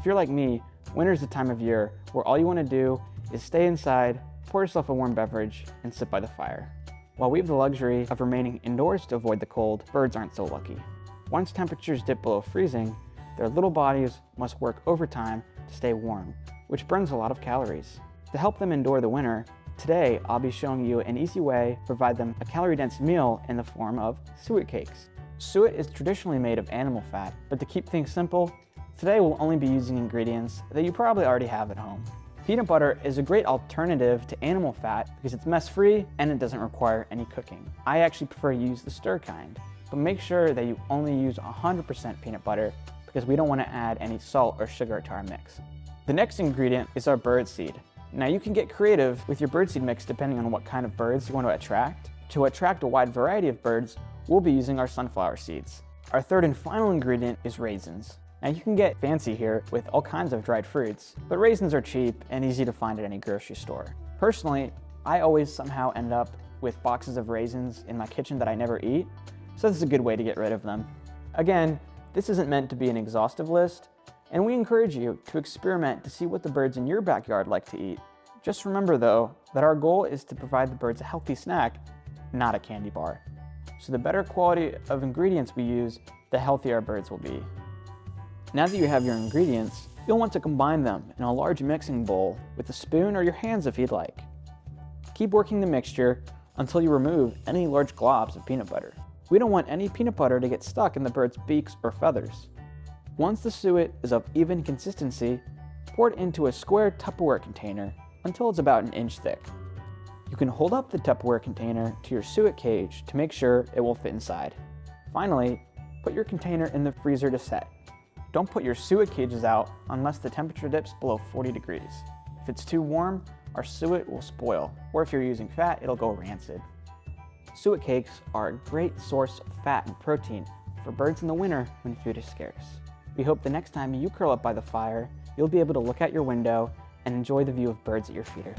If you're like me, winter's the time of year where all you want to do is stay inside, pour yourself a warm beverage, and sit by the fire. While we have the luxury of remaining indoors to avoid the cold, birds aren't so lucky. Once temperatures dip below freezing, their little bodies must work overtime to stay warm, which burns a lot of calories. To help them endure the winter, today I'll be showing you an easy way to provide them a calorie-dense meal in the form of suet cakes. Suet is traditionally made of animal fat, but to keep things simple, today we'll only be using ingredients that you probably already have at home. Peanut butter is a great alternative to animal fat because it's mess-free and it doesn't require any cooking. I actually prefer to use the stir kind, but make sure that you only use 100% peanut butter because we don't want to add any salt or sugar to our mix. The next ingredient is our birdseed. Now you can get creative with your birdseed mix depending on what kind of birds you want to attract. To attract a wide variety of birds, we'll be using our sunflower seeds. Our third and final ingredient is raisins. Now you can get fancy here with all kinds of dried fruits, but raisins are cheap and easy to find at any grocery store. Personally, I always somehow end up with boxes of raisins in my kitchen that I never eat, so this is a good way to get rid of them. Again, this isn't meant to be an exhaustive list, and we encourage you to experiment to see what the birds in your backyard like to eat. Just remember though, that our goal is to provide the birds a healthy snack, not a candy bar. So the better quality of ingredients we use, the healthier our birds will be. Now that you have your ingredients, you'll want to combine them in a large mixing bowl with a spoon or your hands if you'd like. Keep working the mixture until you remove any large globs of peanut butter. We don't want any peanut butter to get stuck in the bird's beaks or feathers. Once the suet is of even consistency, pour it into a square Tupperware container until it's about an inch thick. You can hold up the Tupperware container to your suet cage to make sure it will fit inside. Finally, put your container in the freezer to set. Don't put your suet cages out unless the temperature dips below 40 degrees. If it's too warm, our suet will spoil, or if you're using fat, it'll go rancid. Suet cakes are a great source of fat and protein for birds in the winter when food is scarce. We hope the next time you curl up by the fire, you'll be able to look out your window and enjoy the view of birds at your feeder.